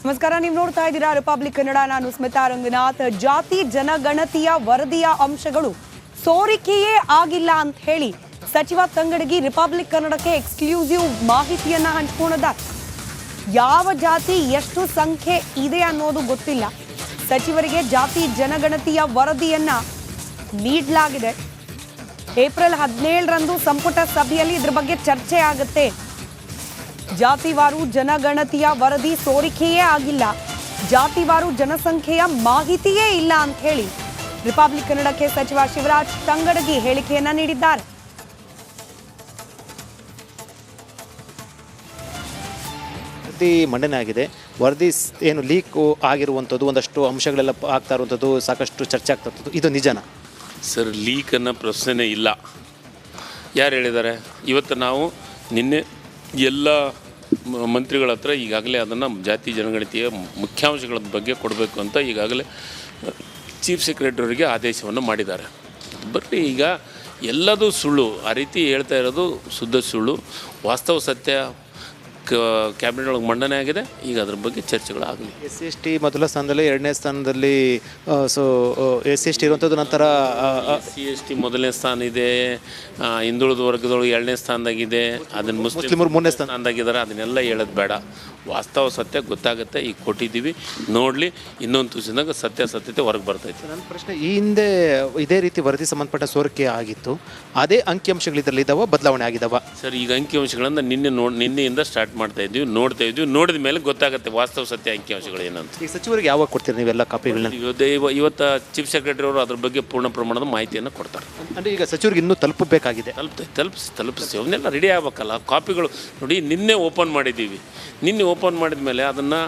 ನಮಸ್ಕಾರ, ನೀವು ನೋಡ್ತಾ ಇದ್ದೀರಾ ರಿಪಬ್ಲಿಕ್ ಕನ್ನಡ. ನಾನು ಸ್ಮಿತಾ ರಂಗನಾಥ್. ಜಾತಿ ಜನಗಣತಿಯ ವರದಿಯ ಅಂಶಗಳು ಸೋರಿಕೆಯೇ ಆಗಿಲ್ಲ ಅಂತ ಹೇಳಿ ಸಚಿವ ತಂಗಡಗಿ ರಿಪಬ್ಲಿಕ್ ಕನ್ನಡಕ್ಕೆ ಎಕ್ಸ್ಕ್ಲೂಸಿವ್ ಮಾಹಿತಿಯನ್ನ ಹಂಚಿಕೊಂಡಿದ್ದಾರೆ. ಯಾವ ಜಾತಿ ಎಷ್ಟು ಸಂಖ್ಯೆ ಇದೆ ಅನ್ನೋದು ಗೊತ್ತಿಲ್ಲ. ಸಚಿವರಿಗೆ ಜಾತಿ ಜನಗಣತಿಯ ವರದಿಯನ್ನ ನೀಡಲಾಗಿದೆ. ಏಪ್ರಿಲ್ 17ರಂದು ಸಂಪುಟ ಸಭೆಯಲ್ಲಿ ಇದ್ರ ಬಗ್ಗೆ ಚರ್ಚೆ ಆಗುತ್ತೆ. ಜಾತಿವಾರು ಜನಗಣತಿಯ ವರದಿ ಸೋರಿಕೆಯೇ ಆಗಿಲ್ಲ, ಜಾತಿವಾರು ಜನಸಂಖ್ಯೆಯ ಮಾಹಿತಿಯೇ ಇಲ್ಲ ಅಂತ ಹೇಳಿ ರಿಪಬ್ಲಿಕ್ ಕನ್ನಡಕ್ಕೆ ಸಚಿವ ಶಿವರಾಜ್ ತಂಗಡಗಿ ಹೇಳಿಕೆಯನ್ನ ನೀಡಿದ್ದಾರೆ. ವರದಿ ಮಂಡನೆ ಆಗಿದೆ. ವರದಿ ಏನು ಲೀಕ್ ಆಗಿರುವಂಥದ್ದು, ಒಂದಷ್ಟು ಅಂಶಗಳೆಲ್ಲ ಆಗ್ತಾ ಇರುವಂಥದ್ದು, ಸಾಕಷ್ಟು ಚರ್ಚೆ ಆಗ್ತಾ ಇರ್ತದ್ದು, ಇದು ನಿಜನಾ ಸರ್? ಲೀಕ್ ಅನ್ನೋ ಪ್ರಶ್ನೆನೇ ಇಲ್ಲ. ಯಾರು ಹೇಳಿದ್ದಾರೆ? ಇವತ್ತು ನಾವು ನಿನ್ನೆ ಎಲ್ಲ ಮಂತ್ರಿಗಳ ಹತ್ರ ಈಗಾಗಲೇ ಅದನ್ನು ಜಾತಿ ಜನಗಣತಿಯ ಮುಖ್ಯಾಂಶಗಳ ಬಗ್ಗೆ ಕೊಡಬೇಕು ಅಂತ ಈಗಾಗಲೇ ಚೀಫ್ ಸೆಕ್ರೆಟರಿಗೆ ಆದೇಶವನ್ನು ಮಾಡಿದ್ದಾರೆ. ಬರೀ ಈಗ ಎಲ್ಲದೂ ಸುಳ್ಳು, ಆ ರೀತಿ ಹೇಳ್ತಾ ಇರೋದು ಶುದ್ಧ ಸುಳ್ಳು. ವಾಸ್ತವ ಸತ್ಯ ಕ್ಯಾಬಿನೆಟ್ ಒಳಗೆ ಮಂಡನೆ ಆಗಿದೆ. ಈಗ ಅದ್ರ ಬಗ್ಗೆ ಚರ್ಚೆಗಳಾಗಲಿ. SC ಮೊದಲ ಸ್ಥಾನದಲ್ಲಿ, ಎರಡನೇ ಸ್ಥಾನದಲ್ಲಿ SC ಇರುವಂಥದ್ದು. ನಂತರ SC ಮೊದಲನೇ ಸ್ಥಾನ ಇದೆ, ಹಿಂದುಳಿದ ವರ್ಗದೊಳಗೆ ಎರಡನೇ ಸ್ಥಾನದಾಗಿದೆ, ಅದನ್ನು ಮುಸ್ಲಿಮರು ಮೂರನೇ ಸ್ಥಾನದಾಗಿದ್ದಾರೆ. ಅದನ್ನೆಲ್ಲ ಹೇಳೋದು ಬೇಡ, ವಾಸ್ತವ ಸತ್ಯ ಗೊತ್ತಾಗುತ್ತೆ. ಈಗ ಕೊಟ್ಟಿದ್ದೀವಿ, ನೋಡಲಿ. ಇನ್ನೊಂದು ತುಸಿದಾಗ ಸತ್ಯತೆ ಹೊರಗೆ ಬರ್ತೈತೆ. ನನ್ನ ಪ್ರಶ್ನೆ, ಈ ಹಿಂದೆ ಇದೇ ರೀತಿ ವರದಿ ಸಂಬಂಧಪಟ್ಟ ಸೋರಿಕೆ ಆಗಿತ್ತು, ಅದೇ ಅಂಕಿಅಂಶಗಳು ಇದರಲ್ಲಿ ಇದ್ದಾವ, ಬದಲಾವಣೆ ಆಗಿದ್ದಾವ? ಸರ್, ಈಗ ಅಂಕಿಅಂಶಗಳನ್ನು ನಿನ್ನೆಯಿಂದ ಸ್ಟಾರ್ಟ್ ಮಾಡ್ತಾ ಇದ್ವಿ, ನೋಡಿದ ಮೇಲೆ ಗೊತ್ತಾಗುತ್ತೆ ವಾಸ್ತವ ಸತ್ಯ ಅಂಕಿಅಂಶಗಳು ಏನಂತ. ಈಗ ಸಚಿವರಿಗೆ ಯಾವಾಗ ಕೊಡ್ತೀರಿ ನೀವೆಲ್ಲ ಕಾಪಿಗಳನ್ನ? ಇವತ್ತು ಚೀಫ್ ಸೆಕ್ರೆಟರಿ ಅವರು ಅದ್ರ ಬಗ್ಗೆ ಪೂರ್ಣ ಪ್ರಮಾಣದ ಮಾಹಿತಿಯನ್ನು ಕೊಡ್ತಾರೆ. ಅಂದರೆ ಈಗ ಸಚಿವರಿಗೆ ಇನ್ನೂ ತಲುಪಬೇಕಾಗಿದೆ. ತಲುಪಿಸಿ ಅವನ್ನೆಲ್ಲ ರೆಡಿ ಆಗಬೇಕಲ್ಲ. ಕಾಪಿಗಳು ನೋಡಿ, ನಿನ್ನೆ ಓಪನ್ ಮಾಡಿದ್ದೀವಿ. ನಿನ್ನೆ ಓಪನ್ ಮಾಡಿದ ಮೇಲೆ ಅದನ್ನು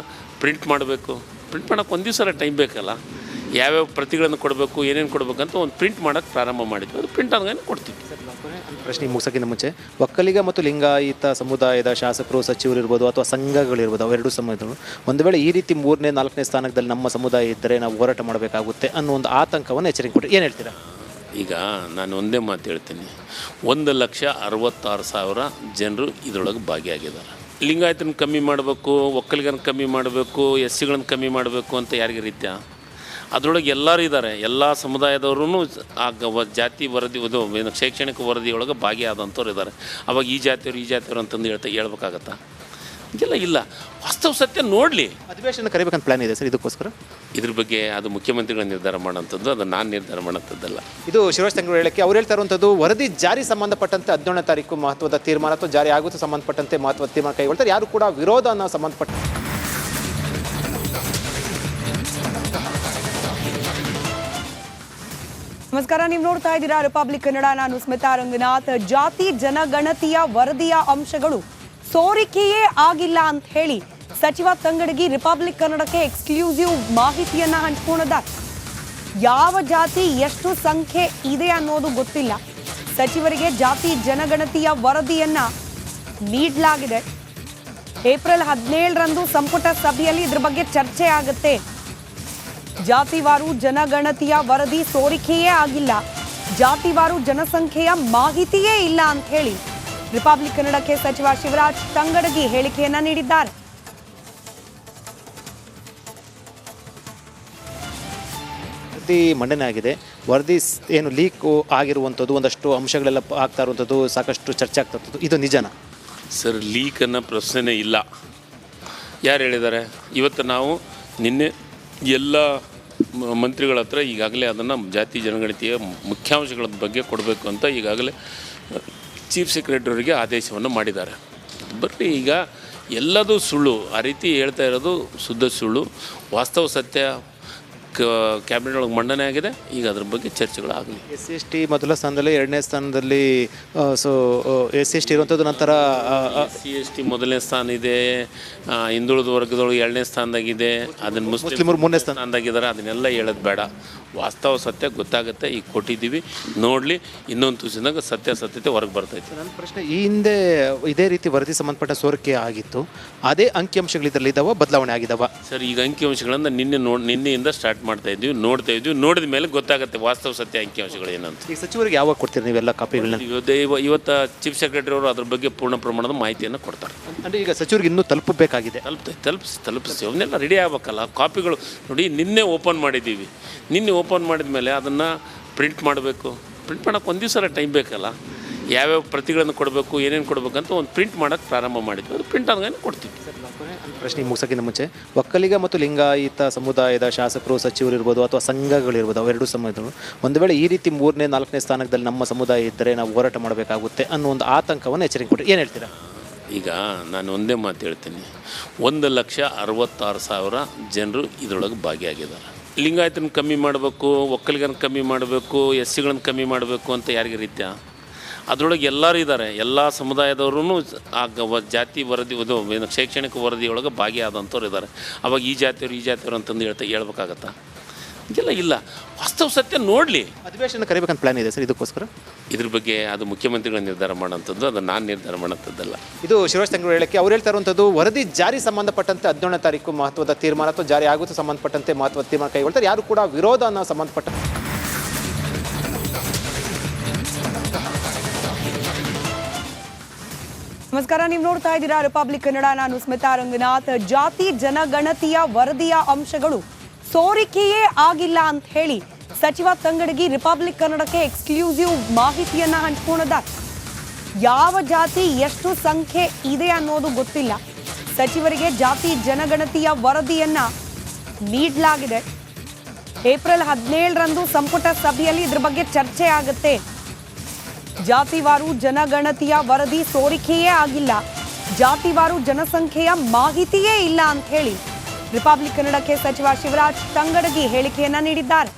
ಪ್ರಿಂಟ್ ಮಾಡಬೇಕು. ಪ್ರಿಂಟ್ ಮಾಡೋಕ್ಕೆ ಒಂದು ದಿವಸ ಟೈಮ್ ಬೇಕಲ್ಲ. ಯಾವ್ಯಾವ ಪ್ರತಿಗಳನ್ನು ಕೊಡಬೇಕು, ಏನೇನು ಕೊಡಬೇಕಂತ ಒಂದು ಪ್ರಿಂಟ್ ಮಾಡೋಕ್ಕೆ ಪ್ರಾರಂಭ ಮಾಡಿದ್ವಿ. ಅದು ಪ್ರಿಂಟ್ ಆದ್ಮೇಲೆ ಕೊಡ್ತೀವಿ. ಪ್ರಶ್ನೆ ಮುಗಿಸೋಕ್ಕಿಂತ ಮುಂಚೆ, ಒಕ್ಕಲಿಗ ಮತ್ತು ಲಿಂಗಾಯತ ಸಮುದಾಯದ ಶಾಸಕರು, ಸಚಿವರು ಇರ್ಬೋದು ಅಥವಾ ಸಂಘಗಳಿರ್ಬೋದು, ಅವೆರಡು ಸಮುದಾಯಗಳು ಒಂದು ವೇಳೆ ಈ ರೀತಿ 3ನೇ 4ನೇ ಸ್ಥಾನದಲ್ಲಿ ನಮ್ಮ ಸಮುದಾಯ ಇದ್ದರೆ ನಾವು ಹೋರಾಟ ಮಾಡಬೇಕಾಗುತ್ತೆ ಅನ್ನೋ ಒಂದು ಆತಂಕವನ್ನು ಎಚ್ಚರಿಕೆ ಕೊಟ್ಟರೆ ಏನು ಹೇಳ್ತೀರಾ? ಈಗ ನಾನು ಒಂದೇ ಮಾತು ಹೇಳ್ತೀನಿ. 1,66,000 ಜನರು ಇದರೊಳಗೆ ಭಾಗಿಯಾಗಿದ್ದಾರೆ. ಲಿಂಗಾಯತನ ಕಮ್ಮಿ ಮಾಡಬೇಕು, ಒಕ್ಕಲಿಗನ ಕಮ್ಮಿ ಮಾಡಬೇಕು, SCಗಳನ್ನು ಕಮ್ಮಿ ಮಾಡಬೇಕು ಅಂತ ಯಾರಿಗೆ ರೀತ್ಯ? ಅದರೊಳಗೆ ಎಲ್ಲರೂ ಇದ್ದಾರೆ. ಎಲ್ಲ ಸಮುದಾಯದವ್ರೂ ಆ ಜಾತಿ ವರದಿ, ಇದು ಶೈಕ್ಷಣಿಕ ವರದಿಯೊಳಗೆ ಭಾಗಿಯಾದಂಥವ್ರು ಇದ್ದಾರೆ. ಅವಾಗ ಈ ಜಾತಿಯವರು ಅಂತಂದು ಹೇಳ್ಬೇಕಾಗತ್ತಾ? ಇದೆಲ್ಲ ಇಲ್ಲ. ವಾಸ್ತವ ಸತ್ಯ ನೋಡಲಿ. ಅಧಿವೇಶನ ಕರಿಬೇಕಂತ ಪ್ಲಾನ್ ಇದೆ ಸರ್ ಇದಕ್ಕೋಸ್ಕರ? ಇದ್ರ ಬಗ್ಗೆ ಅದು ಮುಖ್ಯಮಂತ್ರಿಗಳ ನಿರ್ಧಾರ ಮಾಡೋಂಥದ್ದು, ಅದು ನಾನು ನಿರ್ಧಾರ ಮಾಡೋಂಥದ್ದಲ್ಲ. ಇದು ಶಿವರಾಜ್ ತಂಗಡಗಿ ಹೇಳಿಕೆ. ಅವ್ರು ಹೇಳ್ತಾ ಇರುವಂಥದ್ದು ವರದಿ ಜಾರಿ ಸಂಬಂಧಪಟ್ಟಂತೆ 17ನೇ ತಾರೀಕು ಮಹತ್ವದ ತೀರ್ಮಾನ ಅಥವಾ ಜಾರಿ ಆಗುತ್ತೆ ಸಂಬಂಧಪಟ್ಟಂತೆ ಮಹತ್ವದ ತೀರ್ಮಾನ ಕೈಗೊಳ್ತಾರೆ. ಯಾರು ಕೂಡ ವಿರೋಧ ಅನ್ನೋ ಸಂಬಂಧಪಟ್ಟ ನಮಸ್ಕಾರ, ನೀವು ನೋಡ್ತಾ ಇದ್ದೀರಾ ರಿಪಬ್ಲಿಕ್ ಕನ್ನಡ. ನಾನು ಸ್ಮಿತಾ ರಂಗನಾಥ್. ಜಾತಿ ಜನಗಣತಿಯ ವರದಿಯ ಅಂಶಗಳು ಸೋರಿಕೆಯೇ ಆಗಿಲ್ಲ ಅಂತ ಹೇಳಿ ಸಚಿವ ತಂಗಡಗಿ ರಿಪಬ್ಲಿಕ್ ಕನ್ನಡಕ್ಕೆ ಎಕ್ಸ್ಕ್ಲೂಸಿವ್ ಮಾಹಿತಿಯನ್ನ ಹಂಚಿಕೊಂಡಿದ್ದಾರೆ. ಯಾವ ಜಾತಿ ಎಷ್ಟು ಸಂಖ್ಯೆ ಇದೆ ಅನ್ನೋದು ಗೊತ್ತಿಲ್ಲ. ಸಚಿವರಿಗೆ ಜಾತಿ ಜನಗಣತಿಯ ವರದಿಯನ್ನ ನೀಡಲಾಗಿದೆ. ಏಪ್ರಿಲ್ 17ರಂದು ಸಂಪುಟ ಸಭೆಯಲ್ಲಿ ಇದ್ರ ಬಗ್ಗೆ ಚರ್ಚೆ ಆಗುತ್ತೆ. ಜಾತಿವಾರು ಜನಗಣತಿಯ ವರದಿ ಸೋರಿಕೆಯೇ ಆಗಿಲ್ಲ, ಜಾತಿವಾರು ಜನಸಂಖ್ಯೆಯ ಮಾಹಿತಿಯೇ ಇಲ್ಲ ಅಂತ ಹೇಳಿ ರಿಪಬ್ಲಿಕ್ ಕನ್ನಡಕ್ಕೆ ಸಚಿವ ಶಿವರಾಜ್ ತಂಗಡಗಿ ಹೇಳಿಕೆಯನ್ನ ನೀಡಿದ್ದಾರೆ. ವರದಿ ಮಂಡನೆ ಆಗಿದೆ. ವರದಿ ಏನು ಲೀಕ್ ಆಗಿರುವಂಥದ್ದು, ಒಂದಷ್ಟು ಅಂಶಗಳೆಲ್ಲ ಆಗ್ತಾ ಇರುವಂಥದ್ದು, ಸಾಕಷ್ಟು ಚರ್ಚೆ ಆಗ್ತಾ ಇರ್ತದ್ದು, ಇದು ನಿಜನಾ ಸರ್? ಲೀಕ್ ಅನ್ನೋ ಪ್ರಶ್ನೆನೇ ಇಲ್ಲ. ಯಾರು ಹೇಳಿದ್ದಾರೆ? ಇವತ್ತು ನಾವು ನಿನ್ನೆ ಎಲ್ಲ ಮಂತ್ರಿಗಳ ಹತ್ರ ಈಗಾಗಲೇ ಅದನ್ನು ಜಾತಿ ಜನಗಣತಿಯ ಮುಖ್ಯಾಂಶಗಳ ಬಗ್ಗೆ ಕೊಡಬೇಕು ಅಂತ ಈಗಾಗಲೇ ಚೀಫ್ ಸೆಕ್ರೆಟರಿಗೆ ಆದೇಶವನ್ನು ಮಾಡಿದ್ದಾರೆ. ಬರೀ ಈಗ ಎಲ್ಲದೂ ಸುಳ್ಳು, ಆ ರೀತಿ ಹೇಳ್ತಾ ಇರೋದು ಶುದ್ಧ ಸುಳ್ಳು. ವಾಸ್ತವ ಸತ್ಯ ಕ್ಯಾಬಿನೆಟ್ ಒಳಗೆ ಮಂಡನೆ ಆಗಿದೆ. ಈಗ ಅದ್ರ ಬಗ್ಗೆ ಚರ್ಚೆಗಳಾಗಲಿ. SC ಮೊದಲ ಸ್ಥಾನದಲ್ಲಿ, ಎರಡನೇ ಸ್ಥಾನದಲ್ಲಿ SC ಇರುವಂಥದ್ದು. ನಂತರ SC ಮೊದಲನೇ ಸ್ಥಾನ ಇದೆ, ಹಿಂದುಳಿದ ವರ್ಗದೊಳಗೆ ಎರಡನೇ ಸ್ಥಾನದಾಗಿದೆ, ಅದನ್ನು ಮುಸ್ಲಿಮರು ಮೂರನೇ ಸ್ಥಾನದಾಗಿದ್ದಾರೆ. ಅದನ್ನೆಲ್ಲ ಹೇಳೋದು ಬೇಡ, ವಾಸ್ತವ ಸತ್ಯ ಗೊತ್ತಾಗುತ್ತೆ. ಈಗ ಕೊಟ್ಟಿದ್ದೀವಿ, ನೋಡಲಿ, ಇನ್ನೊಂದು ತುಸಿದಾಗ ಸತ್ಯಾಸತ್ಯತೆ ಹೊರಗೆ ಬರ್ತೈತೆ. ನನ್ನ ಪ್ರಶ್ನೆ, ಈ ಹಿಂದೆ ಇದೇ ರೀತಿ ವರದಿ ಸಂಬಂಧಪಟ್ಟ ಸೋರಿಕೆ ಆಗಿತ್ತು, ಅದೇ ಅಂಕಿಅಂಶಗಳು ಇದರಲ್ಲಿ ಇದಾವ, ಬದಲಾವಣೆ ಆಗಿದಾವ? ಸರ್, ಈಗ ಅಂಕಿಅಂಶಗಳನ್ನು ನಿನ್ನೆಯಿಂದ ಸ್ಟಾರ್ಟ್ ಮಾಡ್ತಾ ಇದ್ವಿ, ನೋಡಿದ ಮೇಲೆ ಗೊತ್ತಾಗುತ್ತೆ ವಾಸ್ತವ ಸತ್ಯ ಅಂಕಿಅಂಶಗಳು ಏನಂತ. ಈಗ ಸಚಿವರಿಗೆ ಯಾವಾಗ ಕೊಡ್ತೀರಿ ನೀವೆಲ್ಲ ಕಾಪಿಗಳನ್ನ? ಇವತ್ತು ಚೀಫ್ ಸೆಕ್ರೆಟರಿ ಅವರು ಅದ್ರ ಬಗ್ಗೆ ಪೂರ್ಣ ಪ್ರಮಾಣದ ಮಾಹಿತಿಯನ್ನು ಕೊಡ್ತಾರೆ. ಅಂದರೆ ಈಗ ಸಚಿವರಿಗೆ ಇನ್ನೂ ತಲುಪಬೇಕಾಗಿದೆ. ತಲುಪಿಸಿ ಅವನ್ನೆಲ್ಲ ರೆಡಿ ಆಗ್ಬೇಕಲ್ಲ. ಕಾಪಿಗಳು ನೋಡಿ, ನಿನ್ನೆ ಓಪನ್ ಮಾಡಿದ್ದೀವಿ. ನಿನ್ನೆ ಓಪನ್ ಮಾಡಿದ ಮೇಲೆ ಅದನ್ನು ಪ್ರಿಂಟ್ ಮಾಡಬೇಕು. ಪ್ರಿಂಟ್ ಮಾಡೋಕ್ಕೆ ಒಂದು ದಿವಸ ಟೈಮ್ ಬೇಕಲ್ಲ. ಯಾವ್ಯಾವ ಪ್ರತಿಗಳನ್ನು ಕೊಡಬೇಕು, ಏನೇನು ಕೊಡಬೇಕಂತ ಒಂದು ಪ್ರಿಂಟ್ ಮಾಡೋಕ್ಕೆ ಪ್ರಾರಂಭ ಮಾಡಿದ್ವಿ. ಅದು ಪ್ರಿಂಟ್ ಆದ್ಮೇಲೆ ಕೊಡ್ತೀವಿ. ಪ್ರಶ್ನೆ ಮುಗಿಸೋಕ್ಕಿಂತ ಮುಂಚೆ, ಒಕ್ಕಲಿಗ ಮತ್ತು ಲಿಂಗಾಯತ ಸಮುದಾಯದ ಶಾಸಕರು, ಸಚಿವರು ಇರ್ಬೋದು ಅಥವಾ ಸಂಘಗಳಿರ್ಬೋದು, ಅವೆರಡೂ ಸಮಯಗಳು ಒಂದು ವೇಳೆ ಈ ರೀತಿ 3ನೇ 4ನೇ ಸ್ಥಾನದಲ್ಲಿ ನಮ್ಮ ಸಮುದಾಯ ಇದ್ದರೆ ನಾವು ಹೋರಾಟ ಮಾಡಬೇಕಾಗುತ್ತೆ ಅನ್ನೋ ಒಂದು ಆತಂಕವನ್ನು ಎಚ್ಚರಿಕೆ ಕೊಟ್ಟರೆ ಏನು ಹೇಳ್ತೀರಾ? ಈಗ ನಾನು ಒಂದೇ ಮಾತು ಹೇಳ್ತೀನಿ. 1,66,000 ಜನರು ಇದರೊಳಗೆ ಭಾಗಿಯಾಗಿದ್ದಾರೆ. ಲಿಂಗಾಯತನ ಕಮ್ಮಿ ಮಾಡಬೇಕು, ಒಕ್ಕಲಿಗನ ಕಮ್ಮಿ ಮಾಡಬೇಕು, ಎಸ್ ಸಿಗಳನ್ನು ಕಮ್ಮಿ ಮಾಡಬೇಕು ಅಂತ ಯಾರಿಗೆ ರೀತ್ಯ? ಅದರೊಳಗೆ ಎಲ್ಲರೂ ಇದ್ದಾರೆ. ಎಲ್ಲ ಸಮುದಾಯದವ್ರೂ ಜಾತಿ ವರದಿ ಶೈಕ್ಷಣಿಕ ವರದಿಯೊಳಗೆ ಭಾಗಿಯಾದಂಥವ್ರು ಇದ್ದಾರೆ. ಅವಾಗ ಈ ಜಾತಿಯವರು ಅಂತಂದು ಹೇಳ್ಬೇಕಾಗತ್ತಾ? ಇದೆಲ್ಲ ಇಲ್ಲ. ವಾಸ್ತವ ಸತ್ಯ ನೋಡಲಿ. ಅಧಿವೇಶನ ಕರಿಬೇಕಂತ ಪ್ಲಾನ್ ಇದೆ ಸರ್ ಇದಕ್ಕೋಸ್ಕರ? ಇದ್ರ ಬಗ್ಗೆ ಅದು ಮುಖ್ಯಮಂತ್ರಿಗಳ ನಿರ್ಧಾರ ಮಾಡೋಂಥದ್ದು, ಅದು ನಾನು ನಿರ್ಧಾರ ಮಾಡೋಂಥದ್ದಲ್ಲ. ಇದು ಶಿವರಾಜ್ ತಂಗಡೂರು ಹೇಳಕ್ಕೆ ಅವ್ರು ಹೇಳ್ತಾ ಇರುವಂಥದ್ದು, ವರದಿ ಜಾರಿ ಸಂಬಂಧಪಟ್ಟಂತೆ 17ನೇ ತಾರೀಕು ಮಹತ್ವದ ತೀರ್ಮಾನ ಅಥವಾ ಜಾರಿ ಆಗುತ್ತೆ ಸಂಬಂಧಪಟ್ಟಂತೆ ಮಹತ್ವದ ತೀರ್ಮಾನ ಕೈಗೊಳ್ತಾರೆ. ಯಾರು ಕೂಡ ವಿರೋಧ ಅನ್ನೋ ಸಂಬಂಧಪಟ್ಟ ನಮಸ್ಕಾರ, ನೀವು ನೋಡ್ತಾ ಇದ್ದೀರಾ ರಿಪಬ್ಲಿಕ್ ಕನ್ನಡ. ನಾನು ಸ್ಮಿತಾ ರಂಗನಾಥ್. ಜಾತಿ ಜನಗಣತಿಯ ವರದಿಯ ಅಂಶಗಳು ಸೋರಿಕೆಯೇ ಆಗಿಲ್ಲ ಅಂತ ಹೇಳಿ ಸಚಿವ ತಂಗಡಗಿ ರಿಪಬ್ಲಿಕ್ ಕನ್ನಡಕ್ಕೆ ಎಕ್ಸ್ಕ್ಲೂಸಿವ್ ಮಾಹಿತಿಯನ್ನ ಹಂಚಿಕೊಂಡಿದ್ದಾರೆ. ಯಾವ ಜಾತಿ ಎಷ್ಟು ಸಂಖ್ಯೆ ಇದೆ ಅನ್ನೋದು ಗೊತ್ತಿಲ್ಲ. ಸಚಿವರಿಗೆ ಜಾತಿ ಜನಗಣತಿಯ ವರದಿಯನ್ನ ನೀಡಲಾಗಿದೆ. ಏಪ್ರಿಲ್ 17ರಂದು ಸಂಪುಟ ಸಭೆಯಲ್ಲಿ ಇದ್ರ ಬಗ್ಗೆ ಚರ್ಚೆ ಆಗುತ್ತೆ. ಜಾತಿವಾರು ಜನಗಣತಿಯ ವರದಿ ಸೋರಿಕೆಯೇ ಆಗಿಲ್ಲ, ಜಾತಿವಾರು ಜನಸಂಖ್ಯೆಯ ಮಾಹಿತಿಯೇ ಇಲ್ಲ ಅಂತ ಹೇಳಿ ರಿಪಬ್ಲಿಕ್ ಕನ್ನಡಕ್ಕೆ ಸಚಿವ ಶಿವರಾಜ್ ತಂಗಡಗಿ ಹೇಳಿಕೆಯನ್ನ ನೀಡಿದ್ದಾರೆ.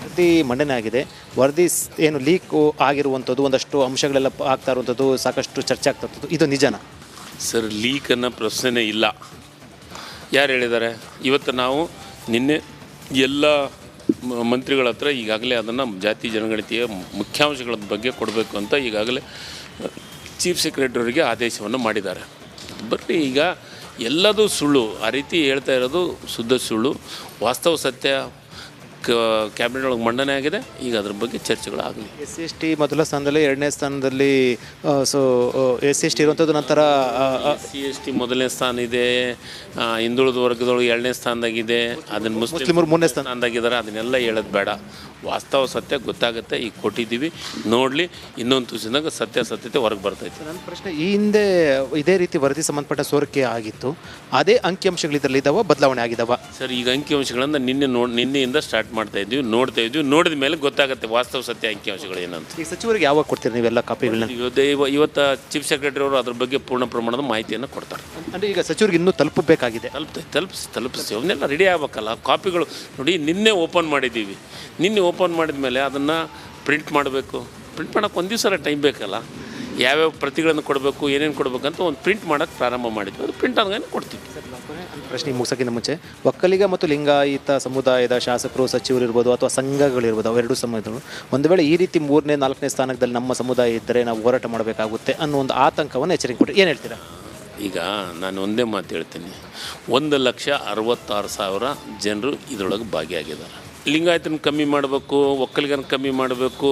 ವರದಿ ಮಂಡನೆ ಆಗಿದೆ. ವರದಿ ಏನು ಲೀಕ್ ಆಗಿರುವಂಥದ್ದು, ಒಂದಷ್ಟು ಅಂಶಗಳೆಲ್ಲ ಆಗ್ತಾ ಇರುವಂಥದ್ದು, ಸಾಕಷ್ಟು ಚರ್ಚೆ ಆಗ್ತಾ ಇರ್ತದ್ದು, ಇದು ನಿಜನಾ? ಸರ್, ಲೀಕ್ ಅನ್ನೋ ಪ್ರಶ್ನೆ ಇಲ್ಲ. ಯಾರು ಹೇಳಿದ್ದಾರೆ? ಇವತ್ತು ನಾವು ನಿನ್ನೆ ಎಲ್ಲ ಮಂತ್ರಿಗಳ ಹತ್ರ ಈಗಾಗಲೇ ಅದನ್ನು ಜಾತಿ ಜನಗಣತಿಯ ಮುಖ್ಯಾಂಶಗಳ ಬಗ್ಗೆ ಕೊಡಬೇಕು ಅಂತ ಈಗಾಗಲೇ ಚೀಫ್ ಸೆಕ್ರೆಟರಿಗೆ ಆದೇಶವನ್ನು ಮಾಡಿದ್ದಾರೆ. ಬರ್ರಿ, ಈಗ ಎಲ್ಲದೂ ಸುಳ್ಳು. ಆ ರೀತಿ ಹೇಳ್ತಾ ಇರೋದು ಶುದ್ಧ ಸುಳ್ಳು. ವಾಸ್ತವ ಸತ್ಯ ಕ್ಯಾಬಿನೆಟ್ ಒಳಗೆ ಮಂಡನೆ ಆಗಿದೆ. ಈಗ ಅದ್ರ ಬಗ್ಗೆ ಚರ್ಚೆಗಳು ಆಗಲಿ. SC/ST ಮೊದಲ ಸ್ಥಾನದಲ್ಲಿ, 2ನೇ ಸ್ಥಾನದಲ್ಲಿ SC/ST ಇರುವಂಥದ್ದು. ನಂತರ SC/ST ಮೊದಲನೇ ಸ್ಥಾನ ಇದೆ, ಹಿಂದುಳಿದ ವರ್ಗದೊಳಗೆ 2ನೇ ಸ್ಥಾನದಾಗಿದೆ, ಅದನ್ನು ಮುಸ್ಲಿಮರು 3ನೇ ಸ್ಥಾನದಾಗಿದ್ದಾರೆ. ಅದನ್ನೆಲ್ಲ ಹೇಳೋದು ಬೇಡ. ವಾಸ್ತವ ಸತ್ಯ ಗೊತ್ತಾಗುತ್ತೆ. ಈಗ ಕೊಟ್ಟಿದ್ದೀವಿ, ನೋಡಲಿ, ಇನ್ನೊಂದು ತುಸಿದಾಗ ಸತ್ಯಾಸತ್ಯತೆ ಹೊರಗೆ ಬರ್ತೈತೆ. ನನ್ನ ಪ್ರಶ್ನೆ, ಈ ಹಿಂದೆ ಇದೇ ರೀತಿ ವರದಿ ಸಂಬಂಧಪಟ್ಟ ಸೋರಿಕೆ ಆಗಿತ್ತು, ಅದೇ ಅಂಕಿಅಂಶಗಳು ಇದರಲ್ಲಿ ಇದಾವ, ಬದಲಾವಣೆ ಆಗಿದಾವ? ಸರ್, ಈಗ ಅಂಕಿಅಂಶಗಳನ್ನು ನಿನ್ನೆಯಿಂದ ಸ್ಟಾರ್ಟ್ ಮಾಡ್ತಾ ಇದ್ವಿ, ನೋಡಿದ ಮೇಲೆ ಗೊತ್ತಾಗುತ್ತೆ ವಾಸ್ತವ ಸತ್ಯ ಅಂಕಿಅಂಶಗಳು ಏನಂತ. ಈಗ ಸಚಿವರಿಗೆ ಯಾವಾಗ ಕೊಡ್ತೀರಿ ನೀವೆಲ್ಲ ಕಾಪಿಗಳನ್ನ? ಇವತ್ತು ಚೀಫ್ ಸೆಕ್ರೆಟರಿ ಅವರು ಅದ್ರ ಬಗ್ಗೆ ಪೂರ್ಣ ಪ್ರಮಾಣದ ಮಾಹಿತಿಯನ್ನು ಕೊಡ್ತಾರೆ. ಅಂದರೆ ಈಗ ಸಚಿವರಿಗೆ ಇನ್ನೂ ತಲುಪಬೇಕಾಗಿದೆ. ತಲುಪಿಸಿ ಅವನ್ನೆಲ್ಲ ರೆಡಿ ಆಗ್ಬೇಕಲ್ಲ. ಕಾಪಿಗಳು ನೋಡಿ, ನಿನ್ನೆ ಓಪನ್ ಮಾಡಿದ್ದೀವಿ. ನಿನ್ನೆ ಓಪನ್ ಮಾಡಿದ ಮೇಲೆ ಅದನ್ನು ಪ್ರಿಂಟ್ ಮಾಡಬೇಕು. ಪ್ರಿಂಟ್ ಮಾಡೋಕ್ಕೆ ಒಂದು ದಿವಸ ಟೈಮ್ ಬೇಕಲ್ಲ. ಯಾವ್ಯಾವ ಪ್ರತಿಗಳನ್ನು ಕೊಡಬೇಕು, ಏನೇನು ಕೊಡಬೇಕಂತ ಒಂದು ಪ್ರಿಂಟ್ ಮಾಡೋಕ್ಕೆ ಪ್ರಾರಂಭ ಮಾಡಿದ್ವಿ. ಅದು ಪ್ರಿಂಟ್ ಆದ್ಮೇಲೆ ಕೊಡ್ತೀವಿ. ಪ್ರಶ್ನೆ ಮುಗಿಸೋಕ್ಕಿಂತ ಮುಂಚೆ, ಒಕ್ಕಲಿಗ ಮತ್ತು ಲಿಂಗಾಯತ ಸಮುದಾಯದ ಶಾಸಕರು, ಸಚಿವರು ಇರ್ಬೋದು ಅಥವಾ ಸಂಘಗಳಿರ್ಬೋದು, ಅವೆರಡೂ ಸಮಯಗಳು ಒಂದು ವೇಳೆ ಈ ರೀತಿ 3ನೇ 4ನೇ ಸ್ಥಾನದಲ್ಲಿ ನಮ್ಮ ಸಮುದಾಯ ಇದ್ದರೆ ನಾವು ಹೋರಾಟ ಮಾಡಬೇಕಾಗುತ್ತೆ ಅನ್ನೋ ಒಂದು ಆತಂಕವನ್ನು ಎಚ್ಚರಿಕೆ ಕೊಟ್ಟರೆ ಏನು ಹೇಳ್ತೀರಾ? ಈಗ ನಾನು ಒಂದೇ ಮಾತು ಹೇಳ್ತೀನಿ. 1,66,000 ಜನರು ಇದರೊಳಗೆ ಭಾಗಿಯಾಗಿದ್ದಾರೆ. ಲಿಂಗಾಯತನ ಕಮ್ಮಿ ಮಾಡಬೇಕು, ಒಕ್ಕಲಿಗನ ಕಮ್ಮಿ ಮಾಡಬೇಕು,